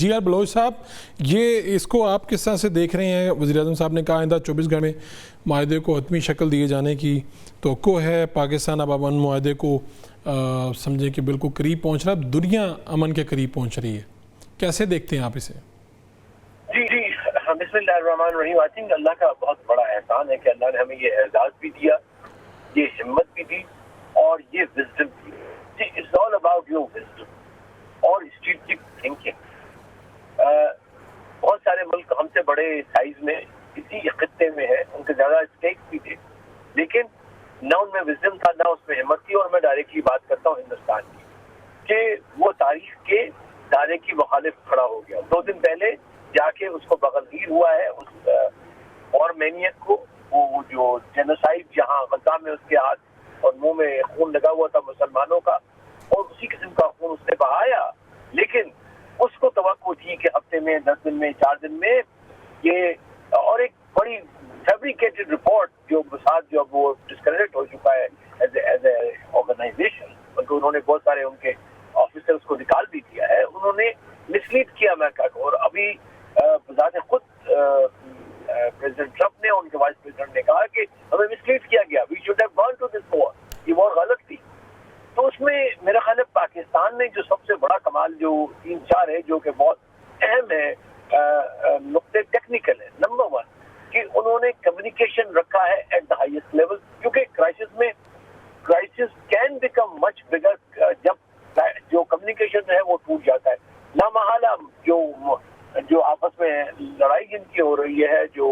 جی are Baloch صاحب، یہ اس کو آپ کس طرح سے دیکھ رہے ہیں؟ وزیر اعظم صاحب نے کہا آئندہ 24 گھنٹے میں معاہدے کو حتمی شکل دیے جانے کی توقع ہے. پاکستان اب امن معاہدے کو سمجھیں کہ بالکل قریب پہنچ رہا ہے، دنیا امن کے قریب پہنچ رہی ہے. کیسے دیکھتے ہیں آپ اسے؟ جی بسم اللہ الرحمن الرحیم. آئی تھنک اللہ کا بہت بڑا احسان ہے کہ اللہ نے ہمیں یہ اعزاز بھی دیا، یہ ہمت بھی دی اور یہ وزڈم بھی. It's all about your wisdom اور اسٹریٹجک تھنکنگ. بہت سارے ملک ہم سے بڑے سائز میں اسی خطے میں ہیں، ان کے زیادہ اسٹیکس بھی تھے، لیکن نہ ان میں وزڈم تھا نہ اس میں ہمت تھی. اور میں ڈائریکٹلی بات کرتا ہوں ہندوستان کی کہ وہ تاریخ کے دائرے کی مخالف کھڑا ہو گیا. 2 دن پہلے جا کے اس کو بغلگیر ہوا ہے، اس اور مینیت کو، وہ جو جینوسائڈ جہاں غزہ میں اس کے ہاتھ اور منہ میں خون لگا ہوا تھا مسلمانوں کا، اور اسی قسم کا خون اس نے بہایا. لیکن اس کو توقع تھی کہ ہفتے میں 10 دن میں 4 دن میں یہ، اور ایک بڑی فیبریکیٹڈ رپورٹ جو ساتھ جو وہ ڈسکریڈٹ ہو چکا ہے ایز اے آرگنائزیشن، بلکہ انہوں نے بہت سارے ان کے آفیسرز کو نکال بھی دیا ہے. انہوں نے مسلیڈ کیا امریکہ کو. اور ابھی بذات خود پریزیڈنٹ ٹرمپ نے اور ان کے وائس پریزیڈنٹ نے کہا کہ ہمیں مسلیڈ کیا گیا، we should have gone to this war. یہ وار غلط تھی. تو اس میں میرا خیال ہے پاکستان میں جو سب سے بڑا کمال جو 3-4 ہے جو کہ بہت اہم ہے، نقطے ٹیکنیکل ہے. نمبر 1 کہ انہوں نے کمیونیکیشن رکھا ہے ایٹ دا ہائیسٹ لیول، کیونکہ کرائسس کین بیکم مچ بگر جب جو کمیونیکیشن ہے وہ ٹوٹ جاتا ہے. لامحالہ جو آپس میں لڑائی جن کی ہو رہی ہے، جو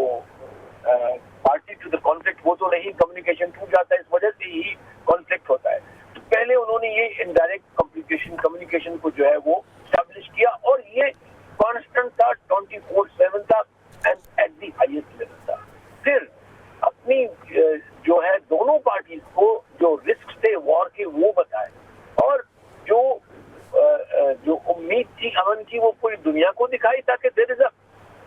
پارٹی ٹو دا کانفلکٹ، وہ تو نہیں، کمیونیکیشن ٹوٹ جاتا ہے، اس وجہ سے ہی کانفلکٹ ہوتا ہے. تو پہلے انہوں نے یہ انڈائریکٹ کمیونیکیشن کو جو ہے وہ اسٹیبلش کیا، اور یہ کانسٹنٹ تھا، 24/7 تھا، and at the highest level تھا. پھر اپنی جو ہے دونوں پارٹیز کو جو رسک تھے وار کے وہ بتائے، اور جو امید تھی امن کی وہ پوری دنیا کو دکھائی، تاکہ دیر از اے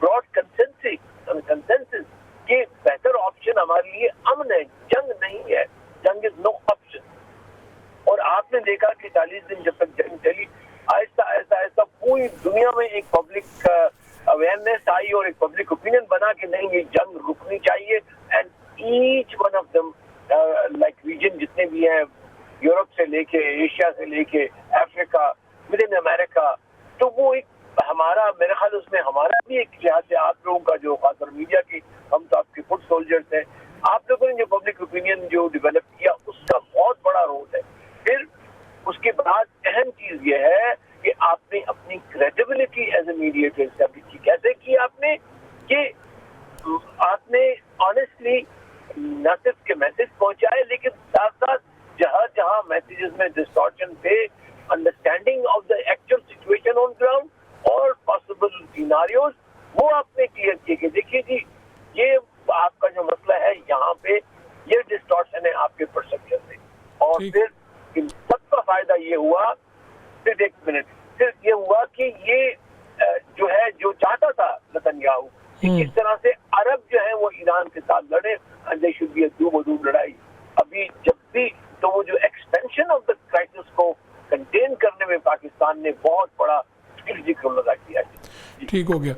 براڈ کنسنسس کہ بہتر آپشن ہمارے لیے امن ہے، جنگ نہیں ہے. جنگ از نو آپشن. اور آپ نے دیکھا کہ 40 دن جب تک جنگ چلی، آہستہ آہستہ پوری دنیا میں ایک پبلک اویئرنیس آئی اور ایک پبلک اوپینین بنا کہ نہیں، یہ جنگ رکنی چاہیے. And each one of them like region جتنے بھی ہیں، یورپ سے لے کے ایشیا سے لے کے افریقہ، ود ان امریکہ، تو وہ ایک ہمارا، میرے خیال اس میں ہمارا بھی ایک لحاظ سے آپ لوگوں کا جو خاص طور میڈیا کی، ہم تو آپ کے فٹ سولجرز ہیں، آپ لوگوں نے جو پبلک اوپینین جو ڈیولپ کیا اس کا بہت بڑا رول ہے. پھر اس کے بعد اہم چیز یہ ہے کہ آپ نے اپنی credibility as a mediator establish کی. کیسے کی آپ نے؟ کہ آپ نے آنیسٹلی نہ صرف کے میسج پہنچائے، لیکن ساتھ ساتھ جہاں میسیجز میں ڈسٹارشن تھے، understanding of the actual situation on ground اور پاسبل سیناریوز، وہ آپ نے کلیئر کیے کہ دیکھیے جی یہ آپ کا جو مسئلہ ہے یہاں پہ یہ ڈسٹارشن ہے آپ کے پرسپشن سے. اور پھر ان سب کا فائدہ یہ ہوا، پھر ایک منٹ، پھر یہ ہوا کہ یہ جو ہے جو چاہتا تھا نتنیاہو اس طرح سے عرب جو ہے وہ ایران کے ساتھ لڑے، اینڈ دیر شوڈ بی اے دو بدو لڑائی. ابھی جب بھی تو وہ جو ایکسپینشن آف دا کرائسس کو کنٹین کرنے میں پاکستان نے بہت بڑا اسٹریٹجک رول ادا کیا ہے. ٹھیک ہو گیا.